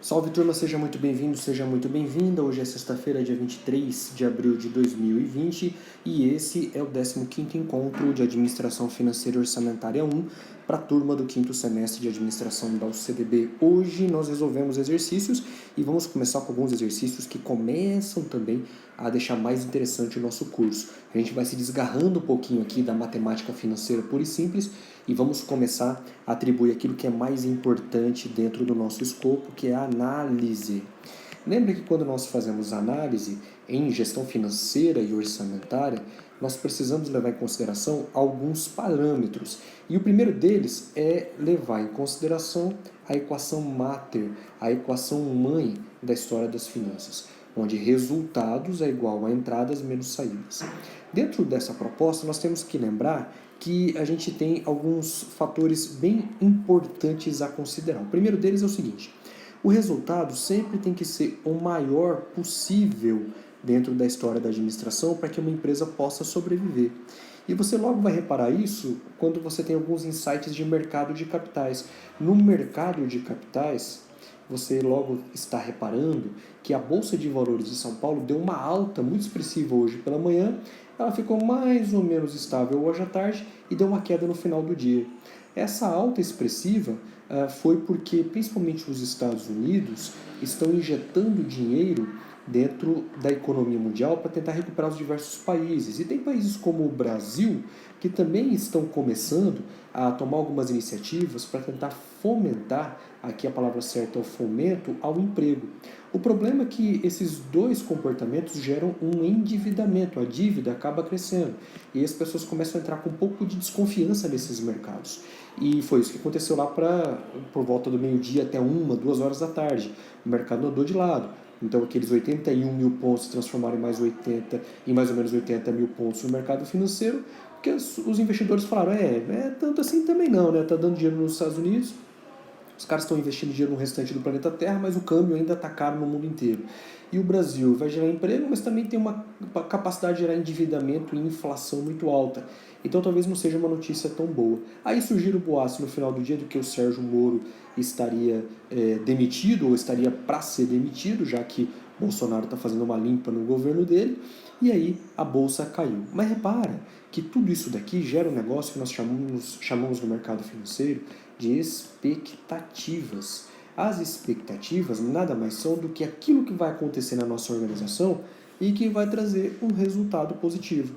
Salve turma, seja muito bem-vindo, seja muito bem-vinda. Hoje é sexta-feira, dia 23 de abril de 2020 e esse é o 15º encontro de Administração Financeira e Orçamentária 1 para a turma do 5º semestre de Administração da UCDB. Hoje nós resolvemos exercícios e vamos começar com alguns exercícios que começam também a deixar mais interessante o nosso curso. A gente vai se desgarrando um pouquinho aqui da matemática financeira pura e simples e vamos começar a atribuir aquilo que é mais importante dentro do nosso escopo, que é a análise. Lembre que quando nós fazemos análise em gestão financeira e orçamentária, nós precisamos levar em consideração alguns parâmetros. E o primeiro deles é levar em consideração a equação mater, a equação mãe da história das finanças, onde resultados é igual a entradas menos saídas. Dentro dessa proposta, nós temos que lembrar que a gente tem alguns fatores bem importantes a considerar. O primeiro deles é o seguinte: o resultado sempre tem que ser o maior possível dentro da história da administração para que uma empresa possa sobreviver. E você logo vai reparar isso quando você tem alguns insights de mercado de capitais. No mercado de capitais, você logo está reparando que a Bolsa de Valores de São Paulo deu uma alta muito expressiva hoje pela manhã, ela ficou mais ou menos estável hoje à tarde e deu uma queda no final do dia. Essa alta expressiva foi porque, principalmente os Estados Unidos, estão injetando dinheiro dentro da economia mundial para tentar recuperar os diversos países. E tem países como o Brasil que também estão começando a tomar algumas iniciativas para tentar fomentar, aqui a palavra certa é o fomento, ao emprego. O problema é que esses dois comportamentos geram um endividamento, a dívida acaba crescendo e as pessoas começam a entrar com um pouco de desconfiança nesses mercados. E foi isso que aconteceu lá por volta do meio-dia até 1, 2 horas da tarde. O mercado andou de lado. Então aqueles 81 mil pontos se transformaram em mais ou menos 80 mil pontos no mercado financeiro, porque os investidores falaram, é tanto assim também não, né? Tá dando dinheiro nos Estados Unidos, os caras estão investindo dinheiro no restante do planeta Terra, mas o câmbio ainda está caro no mundo inteiro. E o Brasil vai gerar emprego, mas também tem uma capacidade de gerar endividamento e inflação muito alta. Então talvez não seja uma notícia tão boa. Aí surgiram boatos no final do dia do que o Sérgio Moro estaria demitido, ou estaria para ser demitido, já que Bolsonaro está fazendo uma limpa no governo dele, e aí a bolsa caiu. Mas repara que tudo isso daqui gera um negócio que nós chamamos no mercado financeiro de expectativas. As expectativas nada mais são do que aquilo que vai acontecer na nossa organização e que vai trazer um resultado positivo.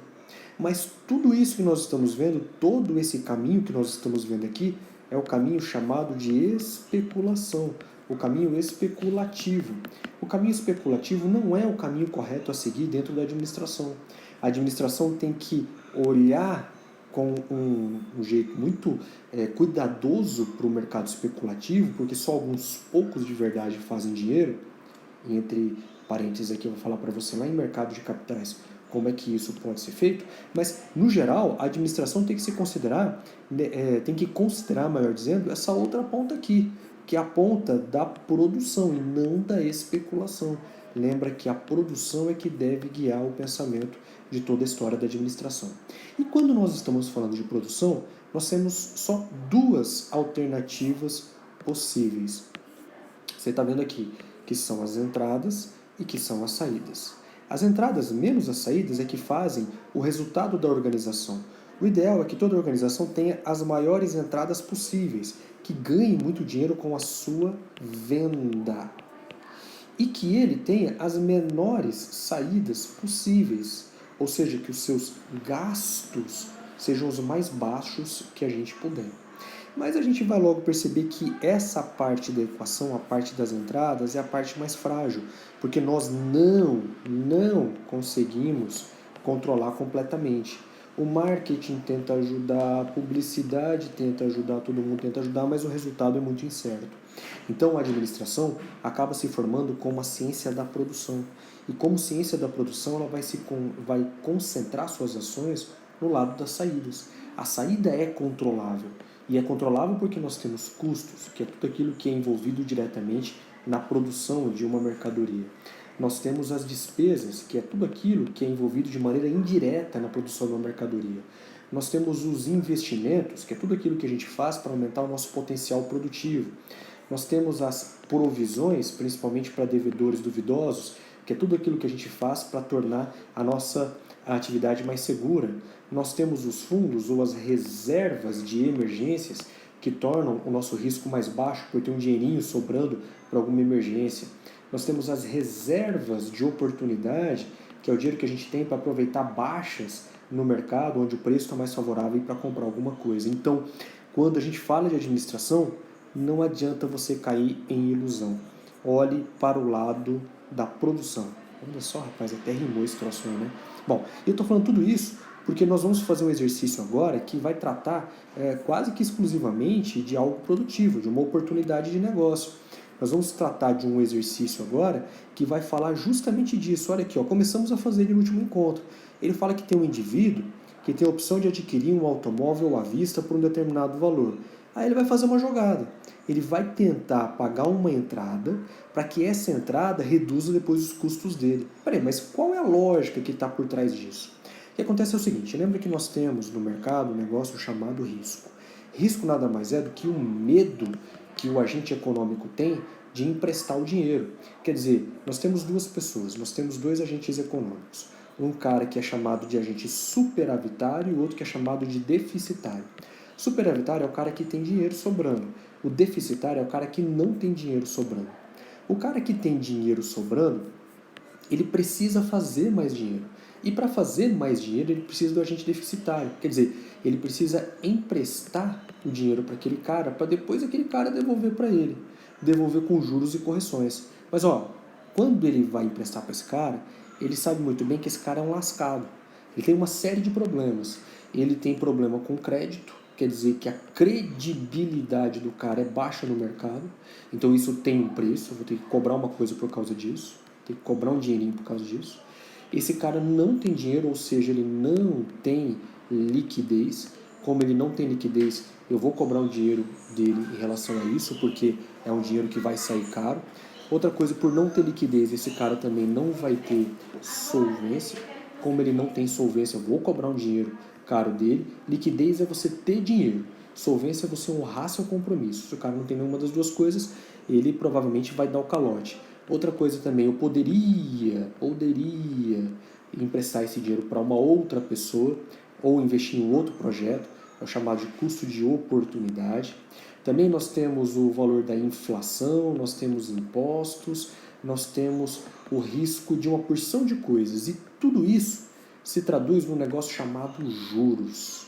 Mas tudo isso que nós estamos vendo, todo esse caminho que nós estamos vendo aqui, é o caminho chamado de especulação, o caminho especulativo. O caminho especulativo não é o caminho correto a seguir dentro da administração. A administração tem que olhar com um jeito muito cuidadoso para o mercado especulativo, porque só alguns poucos de verdade fazem dinheiro, e entre parênteses aqui eu vou falar para você lá em mercado de capitais como é que isso pode ser feito, mas no geral a administração tem que se considerar, tem que considerar, melhor dizendo, essa outra ponta aqui, que é a ponta da produção e não da especulação. Lembra que a produção é que deve guiar o pensamento de toda a história da administração. E quando nós estamos falando de produção, nós temos só duas alternativas possíveis. Você está vendo aqui que são as entradas e que são as saídas. As entradas menos as saídas é que fazem o resultado da organização. O ideal é que toda organização tenha as maiores entradas possíveis, que ganhe muito dinheiro com a sua venda. E que ele tenha as menores saídas possíveis, ou seja, que os seus gastos sejam os mais baixos que a gente puder. Mas a gente vai logo perceber que essa parte da equação, a parte das entradas, é a parte mais frágil, porque nós não conseguimos controlar completamente. O marketing tenta ajudar, a publicidade tenta ajudar, todo mundo tenta ajudar, mas o resultado é muito incerto. Então a administração acaba se formando como a ciência da produção. E como ciência da produção, ela vai concentrar suas ações no lado das saídas. A saída é controlável. E é controlável porque nós temos custos, que é tudo aquilo que é envolvido diretamente na produção de uma mercadoria. Nós temos as despesas, que é tudo aquilo que é envolvido de maneira indireta na produção de uma mercadoria. Nós temos os investimentos, que é tudo aquilo que a gente faz para aumentar o nosso potencial produtivo. nós temos as provisões, principalmente para devedores duvidosos, que é tudo aquilo que a gente faz para tornar a nossa atividade mais segura. Nós temos os fundos ou as reservas de emergências, que tornam o nosso risco mais baixo, por ter um dinheirinho sobrando para alguma emergência. Nós temos as reservas de oportunidade, que é o dinheiro que a gente tem para aproveitar baixas no mercado, onde o preço está mais favorável para comprar alguma coisa. Então, quando a gente fala de administração, não adianta você cair em ilusão. Olhe para o lado da produção. Olha só, rapaz, até rimou esse troço aí, né? Bom, eu estou falando tudo isso porque nós vamos fazer um exercício agora que vai tratar quase que exclusivamente de algo produtivo, de uma oportunidade de negócio. Nós vamos tratar de um exercício agora que vai falar justamente disso. Olha aqui, ó, começamos a fazer ele no último encontro. Ele fala que tem um indivíduo que tem a opção de adquirir um automóvel à vista por um determinado valor. Aí ele vai fazer uma jogada. Ele vai tentar pagar uma entrada para que essa entrada reduza depois os custos dele. Peraí, mas qual é a lógica que está por trás disso? O que acontece é o seguinte, lembra que nós temos no mercado um negócio chamado risco. Risco nada mais é do que o medo que o agente econômico tem de emprestar o dinheiro. Quer dizer, nós temos duas pessoas, nós temos dois agentes econômicos. Um cara que é chamado de agente superavitário e o outro que é chamado de deficitário. Superavitário é o cara que tem dinheiro sobrando. O deficitário é o cara que não tem dinheiro sobrando. O cara que tem dinheiro sobrando, ele precisa fazer mais dinheiro. E para fazer mais dinheiro, ele precisa do agente deficitário. Quer dizer, ele precisa emprestar o dinheiro para aquele cara, para depois aquele cara devolver para ele. Devolver com juros e correções. Mas ó, quando ele vai emprestar para esse cara, ele sabe muito bem que esse cara é um lascado. Ele tem uma série de problemas. Ele tem problema com crédito, quer dizer que a credibilidade do cara é baixa no mercado. Então isso tem um preço, eu vou ter que cobrar uma coisa por causa disso. Tem que cobrar um dinheirinho por causa disso. Esse cara não tem dinheiro, ou seja, ele não tem liquidez. Como ele não tem liquidez, eu vou cobrar um dinheiro dele em relação a isso, porque é um dinheiro que vai sair caro. Outra coisa, por não ter liquidez, esse cara também não vai ter solvência. Como ele não tem solvência, eu vou cobrar um dinheiro caro dele. Liquidez é você ter dinheiro. Solvência é você honrar seu compromisso. Se o cara não tem nenhuma das duas coisas, ele provavelmente vai dar o calote. Outra coisa também, eu poderia emprestar esse dinheiro para uma outra pessoa ou investir em outro projeto, é o chamado de custo de oportunidade. Também nós temos o valor da inflação, nós temos impostos, nós temos o risco de uma porção de coisas. E tudo isso se traduz num negócio chamado juros.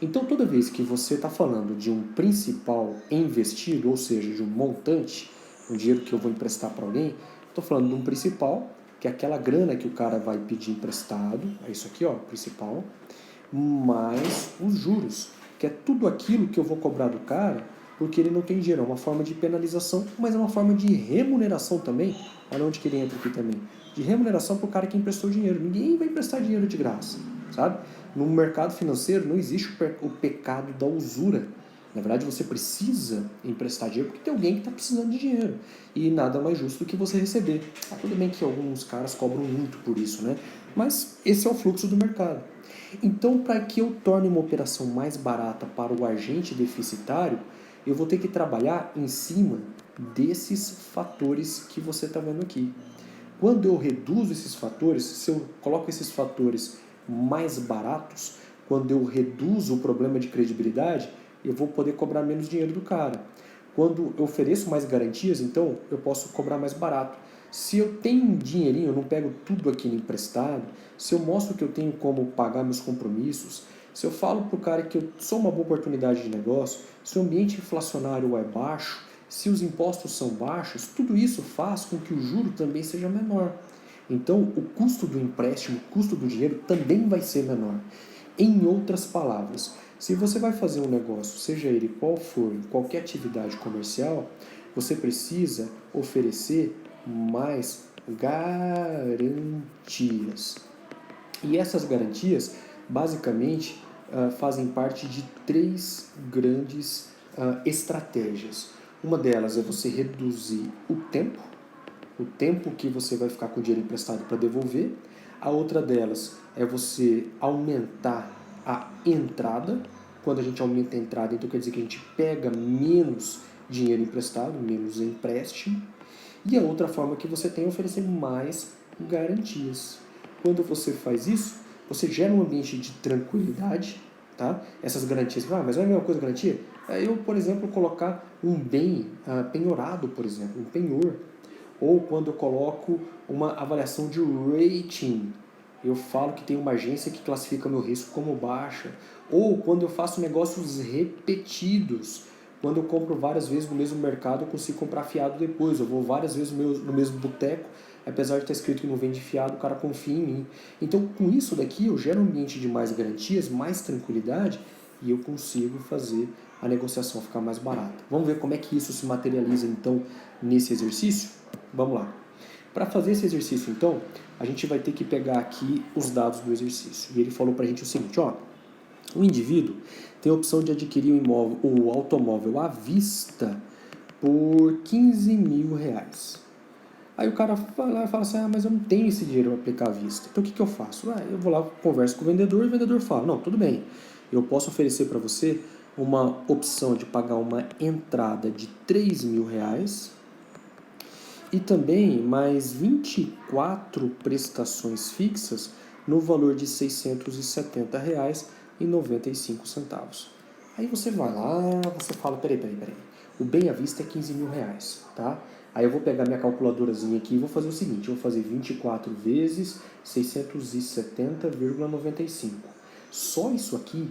Então, toda vez que você está falando de um principal investido, ou seja, de um montante, um dinheiro que eu vou emprestar para alguém, estou falando de um principal, que é aquela grana que o cara vai pedir emprestado, é isso aqui, ó, principal, mais os juros, que é tudo aquilo que eu vou cobrar do cara, porque ele não tem dinheiro. É uma forma de penalização, mas é uma forma de remuneração também. Olha onde que ele entra aqui também. De remuneração para o cara que emprestou dinheiro. Ninguém vai emprestar dinheiro de graça, sabe? No mercado financeiro não existe o pecado da usura. Na verdade, você precisa emprestar dinheiro porque tem alguém que está precisando de dinheiro. E nada mais justo do que você receber. Tudo bem que alguns caras cobram muito por isso, né? Mas esse é o fluxo do mercado. Então, para que eu torne uma operação mais barata para o agente deficitário, eu vou ter que trabalhar em cima desses fatores que você está vendo aqui. Quando eu reduzo esses fatores, se eu coloco esses fatores mais baratos, quando eu reduzo o problema de credibilidade, eu vou poder cobrar menos dinheiro do cara. Quando eu ofereço mais garantias, então eu posso cobrar mais barato. Se eu tenho um dinheirinho, eu não pego tudo aquilo emprestado, se eu mostro que eu tenho como pagar meus compromissos, se eu falo para o cara que eu sou uma boa oportunidade de negócio, se o ambiente inflacionário é baixo, se os impostos são baixos, tudo isso faz com que o juro também seja menor. Então, o custo do empréstimo, o custo do dinheiro também vai ser menor. Em outras palavras, se você vai fazer um negócio, seja ele qual for, em qualquer atividade comercial, você precisa oferecer mais garantias. E essas garantias, basicamente, fazem parte de três grandes estratégias. Uma delas é você reduzir o tempo que você vai ficar com o dinheiro emprestado para devolver. A outra delas é você aumentar a entrada. Quando a gente aumenta a entrada, então quer dizer que a gente pega menos dinheiro emprestado, menos empréstimo. E a outra forma que você tem é oferecer mais garantias. Quando você faz isso, você gera um ambiente de tranquilidade, tá? Essas garantias, mas não é a mesma coisa garantia? Eu, por exemplo, colocar um bem penhorado, por exemplo, um penhor, ou quando eu coloco uma avaliação de rating, eu falo que tem uma agência que classifica meu risco como baixa, ou quando eu faço negócios repetidos, quando eu compro várias vezes no mesmo mercado, eu consigo comprar fiado depois, eu vou várias vezes no mesmo boteco, apesar de estar escrito que não vende fiado, o cara confia em mim. Então, com isso daqui, eu gero um ambiente de mais garantias, mais tranquilidade, e eu consigo fazer a negociação ficar mais barata. Vamos ver como é que isso se materializa, então, nesse exercício? Vamos lá. Para fazer esse exercício, então, a gente vai ter que pegar aqui os dados do exercício. E ele falou para a gente o seguinte, ó, o indivíduo tem a opção de adquirir o automóvel à vista por 15 mil reais. Aí o cara fala assim, mas eu não tenho esse dinheiro para aplicar à vista. Então o que eu faço? Eu vou lá, converso com o vendedor e o vendedor fala, não, tudo bem, eu posso oferecer para você uma opção de pagar uma entrada de 3 mil reais e também mais 24 prestações fixas no valor de R$ 670,95. Aí você vai lá, você fala, peraí. O bem à vista é 15 mil reais, tá? Aí eu vou pegar minha calculadorazinha aqui e vou fazer o seguinte, eu vou fazer 24 vezes 670,95. Só isso aqui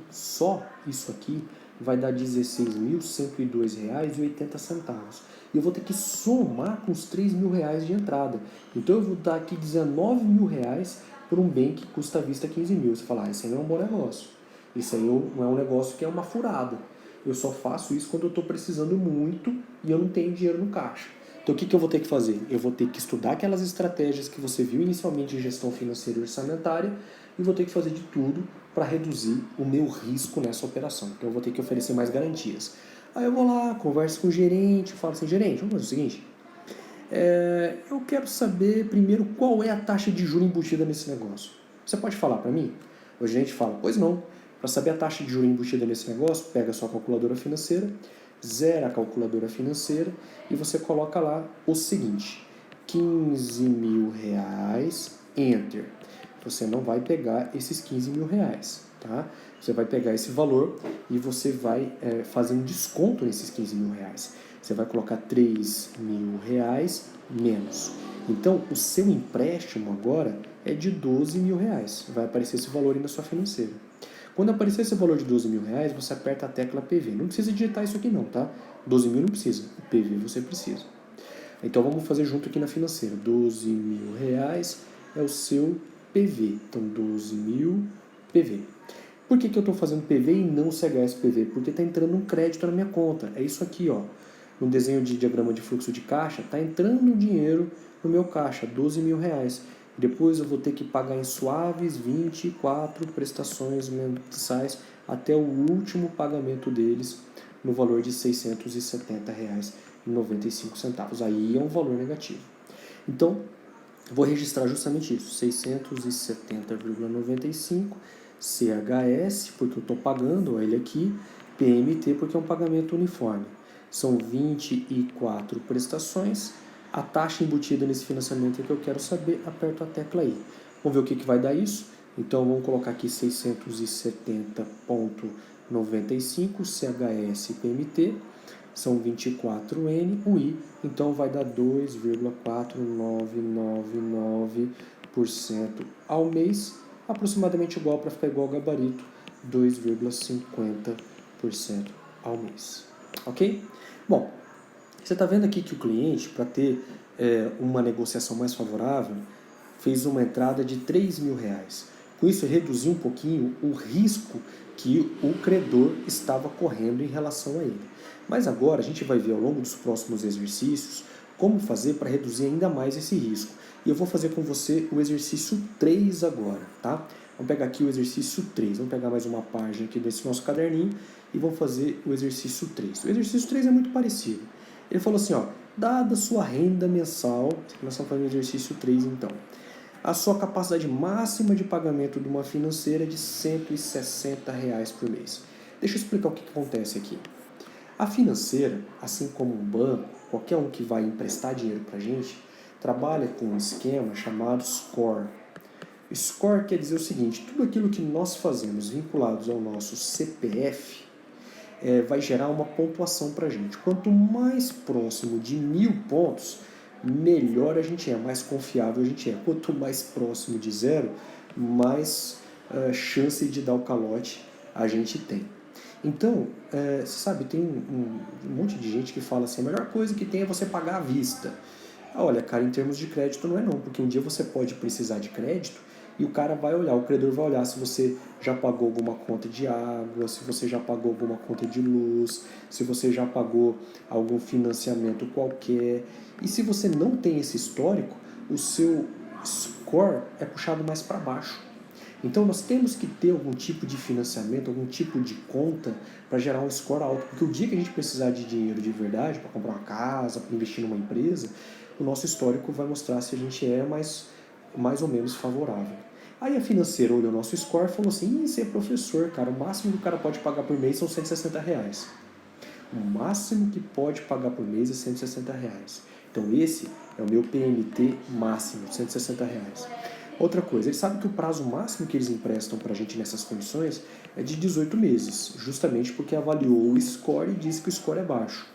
vai dar R$ 16.102,80. E eu vou ter que somar com os 3 mil reais de entrada. Então eu vou dar aqui 19 mil reais por um bem que custa à vista 15 mil. Você fala, isso aí não é um bom negócio. Isso aí não é um negócio que é uma furada. Eu só faço isso quando eu estou precisando muito e eu não tenho dinheiro no caixa. Então o que eu vou ter que fazer? Eu vou ter que estudar aquelas estratégias que você viu inicialmente em gestão financeira e orçamentária e vou ter que fazer de tudo para reduzir o meu risco nessa operação. Então eu vou ter que oferecer mais garantias. Aí eu vou lá, converso com o gerente, falo assim, gerente, vamos fazer o seguinte, eu quero saber primeiro qual é a taxa de juros embutida nesse negócio. Você pode falar para mim? O gerente fala, pois não. Para saber a taxa de juros embutida nesse negócio, pega a sua calculadora financeira, zera a calculadora financeira e você coloca lá o seguinte, 15 mil reais, enter. Você não vai pegar esses 15 mil reais, tá? Você vai pegar esse valor e você vai fazer um desconto nesses 15 mil reais. Você vai colocar 3 mil reais menos. Então, o seu empréstimo agora é de 12 mil reais. Vai aparecer esse valor aí na sua financeira. Quando aparecer esse valor de 12 mil reais, você aperta a tecla PV. Não precisa digitar isso aqui não, tá? 12 mil não precisa, o PV você precisa. Então, vamos fazer junto aqui na financeira. 12 mil reais é o seu PV. Então, 12 mil PV. Por que eu estou fazendo PV e não CHS-PV? Porque está entrando um crédito na minha conta. É isso aqui, ó. No desenho de diagrama de fluxo de caixa, está entrando um dinheiro no meu caixa, 12 mil reais. Depois eu vou ter que pagar em suaves 24 prestações mensais até o último pagamento deles no valor de R$ 670,95. Aí é um valor negativo. Então, vou registrar justamente isso, 670,95, CHS, porque eu estou pagando ele aqui, PMT, porque é um pagamento uniforme. São 24 prestações, a taxa embutida nesse financiamento é que eu quero saber, aperto a tecla aí. Vamos ver o que vai dar isso? Então, vamos colocar aqui 670,95, CHS, PMT, são 24N, o I, então vai dar 2,4999% ao mês, aproximadamente igual, para ficar igual ao gabarito, 2,50% ao mês. Ok? Bom, você está vendo aqui que o cliente, para ter uma negociação mais favorável, fez uma entrada de 3 mil reais. Com isso, reduziu um pouquinho o risco que o credor estava correndo em relação a ele. Mas agora a gente vai ver ao longo dos próximos exercícios como fazer para reduzir ainda mais esse risco. E eu vou fazer com você o exercício 3 agora, tá? Vamos pegar aqui o exercício 3. Vamos pegar mais uma página aqui desse nosso caderninho e vamos fazer o exercício 3. O exercício 3 é muito parecido. Ele falou assim, ó, dada sua renda mensal, nós estamos fazendo o exercício 3 então, a sua capacidade máxima de pagamento de uma financeira é de R$ 160 por mês. Deixa eu explicar o que acontece aqui. A financeira, assim como um banco, qualquer um que vai emprestar dinheiro para a gente, trabalha com um esquema chamado SCORE. SCORE quer dizer o seguinte: tudo aquilo que nós fazemos vinculados ao nosso CPF vai gerar uma pontuação para a gente. Quanto mais próximo de 1000 pontos, melhor a gente é, mais confiável a gente é. Quanto mais próximo de zero, mais chance de dar o calote a gente tem. Então, você sabe, tem um monte de gente que fala assim, a melhor coisa que tem é você pagar à vista. Olha, cara, em termos de crédito não é não, porque um dia você pode precisar de crédito e o cara vai olhar, o credor vai olhar se você já pagou alguma conta de água, se você já pagou alguma conta de luz, se você já pagou algum financiamento qualquer. E se você não tem esse histórico, o seu score é puxado mais para baixo. Então nós temos que ter algum tipo de financiamento, algum tipo de conta para gerar um score alto, porque o dia que a gente precisar de dinheiro de verdade, para comprar uma casa, para investir numa empresa, o nosso histórico vai mostrar se a gente é mais ou menos favorável. Aí a financeira olhou o nosso score e falou assim, você é professor, cara, o máximo que o cara pode pagar por mês são R$160. O máximo que pode pagar por mês é R$160. Então esse é o meu PMT máximo, R$160. Outra coisa, eles sabem que o prazo máximo que eles emprestam para a gente nessas condições é de 18 meses, justamente porque avaliou o score e disse que o score é baixo.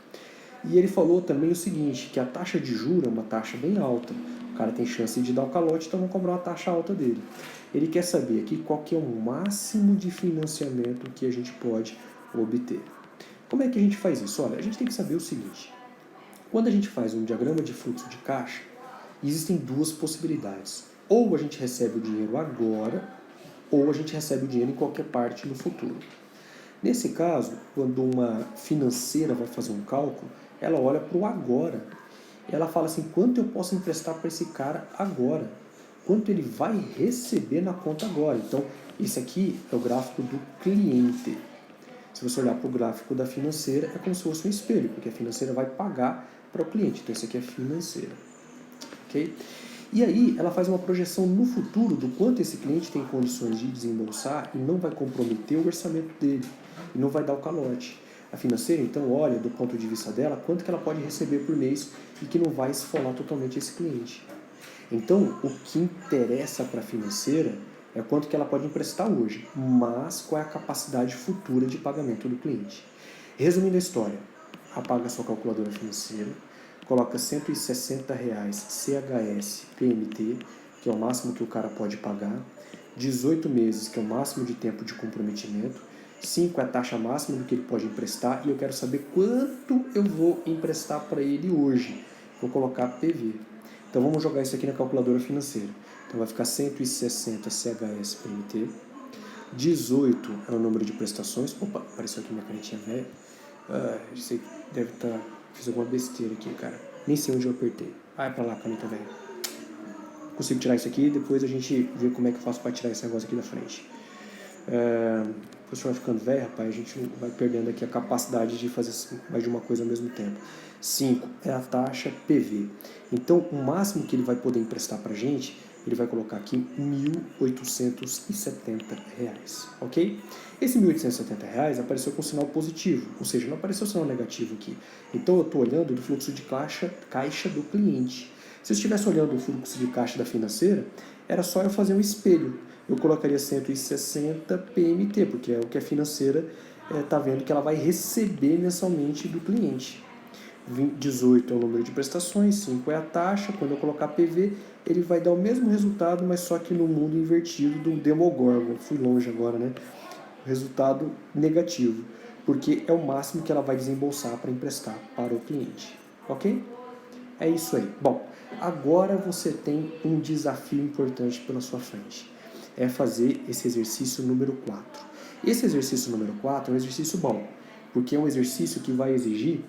E ele falou também o seguinte, que a taxa de juros é uma taxa bem alta. O cara tem chance de dar o calote, então vão cobrar uma taxa alta dele. Ele quer saber aqui qual que é o máximo de financiamento que a gente pode obter. Como é que a gente faz isso? Olha, a gente tem que saber o seguinte. Quando a gente faz um diagrama de fluxo de caixa, existem duas possibilidades. Ou a gente recebe o dinheiro agora, ou a gente recebe o dinheiro em qualquer parte no futuro. Nesse caso, quando uma financeira vai fazer um cálculo, ela olha para o agora. Ela fala assim, quanto eu posso emprestar para esse cara agora? Quanto ele vai receber na conta agora? Então, esse aqui é o gráfico do cliente. Se você olhar para o gráfico da financeira, é como se fosse um espelho, porque a financeira vai pagar para o cliente. Então, esse aqui é financeira. Ok? E aí ela faz uma projeção no futuro do quanto esse cliente tem condições de desembolsar e não vai comprometer o orçamento dele, e não vai dar o calote. A financeira, então, olha do ponto de vista dela quanto que ela pode receber por mês e que não vai esfolar totalmente esse cliente. Então, o que interessa para a financeira é quanto que ela pode emprestar hoje, mas qual é a capacidade futura de pagamento do cliente. Resumindo a história, apaga a sua calculadora financeira, coloca R$160 CHS PMT, que é o máximo que o cara pode pagar, 18 meses, que é o máximo de tempo de comprometimento, 5 é a taxa máxima do que ele pode emprestar, e eu quero saber quanto eu vou emprestar para ele hoje. Vou colocar PV. Então vamos jogar isso aqui na calculadora financeira. Então vai ficar 160 CHS PMT, 18 é o número de prestações. Opa, apareceu aqui minha canetinha velha. Você deve estar... Fiz alguma besteira aqui, cara. Nem sei onde eu apertei. Vai pra lá, caneta velha. Consigo tirar isso aqui, depois a gente vê como é que eu faço pra tirar esse negócio aqui da frente. O professor vai ficando velho, rapaz, a gente vai perdendo aqui a capacidade de fazer mais de uma coisa ao mesmo tempo. 5 é a taxa PV. Então, o máximo que ele vai poder emprestar pra gente, ele vai colocar aqui R$1.870, ok? Esse R$1.870 apareceu com sinal positivo, ou seja, não apareceu sinal negativo aqui. Então, eu estou olhando do fluxo de caixa do cliente. Se eu estivesse olhando o fluxo de caixa da financeira, era só eu fazer um espelho. Eu colocaria 160 PMT, porque é o que a financeira está vendo que ela vai receber mensalmente do cliente. 18 é o número de prestações, 5 é a taxa. Quando eu colocar PV, ele vai dar o mesmo resultado, mas só que no mundo invertido do Demogorgon. Fui longe agora, né? Resultado negativo, porque é o máximo que ela vai desembolsar para emprestar para o cliente. Ok? É isso aí. Bom, agora você tem um desafio importante pela sua frente. É fazer esse exercício número 4. Esse exercício número 4 é um exercício bom, porque é um exercício que vai exigir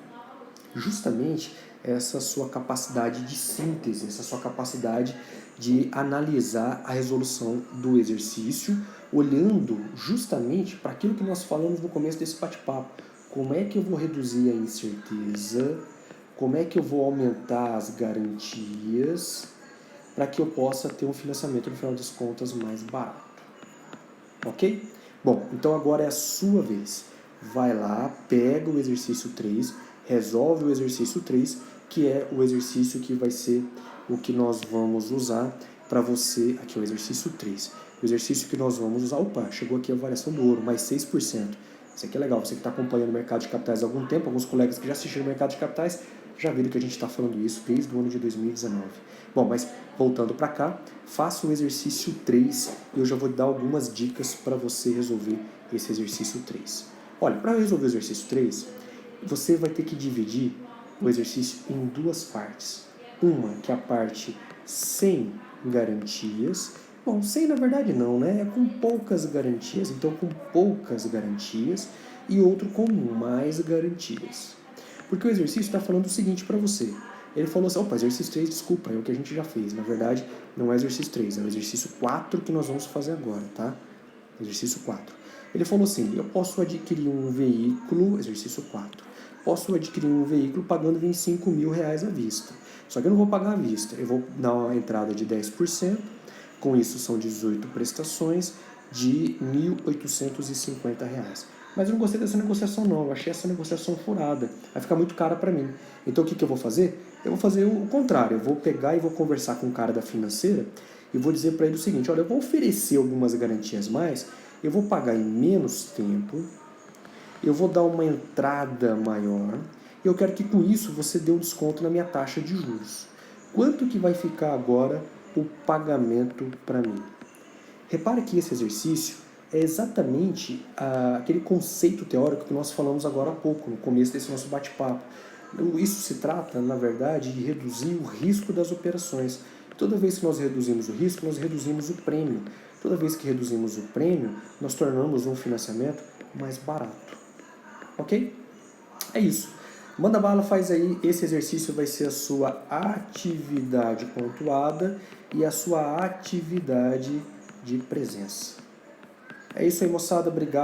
justamente essa sua capacidade de síntese, essa sua capacidade de analisar a resolução do exercício, olhando justamente para aquilo que nós falamos no começo desse bate-papo. Como é que eu vou reduzir a incerteza? Como é que eu vou aumentar as garantias para que eu possa ter um financiamento, no final das contas, mais barato? Ok? Bom, então agora é a sua vez. vai lá, pega o exercício 3, resolve o exercício 3, que é o exercício que vai ser o que nós vamos usar para você, aqui é o exercício 3. O exercício que nós vamos usar, opa, chegou aqui a variação do ouro, mais 6%. Isso aqui é legal, você que está acompanhando o mercado de capitais há algum tempo, alguns colegas que já assistiram o mercado de capitais, já viram que a gente está falando isso desde o ano de 2019. Bom, mas voltando para cá, faça o exercício 3 e eu já vou dar algumas dicas para você resolver esse exercício 3. Olha, para resolver o exercício 3, você vai ter que dividir o exercício em duas partes. Uma que é a parte sem garantias. Bom, sem na verdade não, né? É com poucas garantias, então com poucas garantias, e outro com mais garantias. Porque o exercício está falando o seguinte para você. Ele falou assim, opa, exercício 3, desculpa, é o que a gente já fez. Na verdade, não é exercício 3, é o exercício 4 que nós vamos fazer agora, tá? Exercício 4. Ele falou assim, eu posso adquirir um veículo, exercício 4, posso adquirir um veículo pagando R$25.000 à vista. Só que eu não vou pagar à vista, eu vou dar uma entrada de 10%, com isso são 18 prestações de R$1.850. Mas eu não gostei dessa negociação não, eu achei essa negociação furada, vai ficar muito cara para mim. Então o que eu vou fazer? Eu vou fazer o contrário, eu vou pegar e vou conversar com o cara da financeira e vou dizer para ele o seguinte, olha, eu vou oferecer algumas garantias mais, eu vou pagar em menos tempo, eu vou dar uma entrada maior e eu quero que com isso você dê um desconto na minha taxa de juros. Quanto que vai ficar agora o pagamento para mim? Repare que esse exercício é exatamente aquele conceito teórico que nós falamos agora há pouco, no começo desse nosso bate-papo. Isso se trata, na verdade, de reduzir o risco das operações. Toda vez que nós reduzimos o risco, nós reduzimos o prêmio. Toda vez que reduzimos o prêmio, nós tornamos um financiamento mais barato. Ok? É isso. Manda bala, faz aí. Esse exercício vai ser a sua atividade pontuada e a sua atividade de presença. É isso aí, moçada. Obrigado.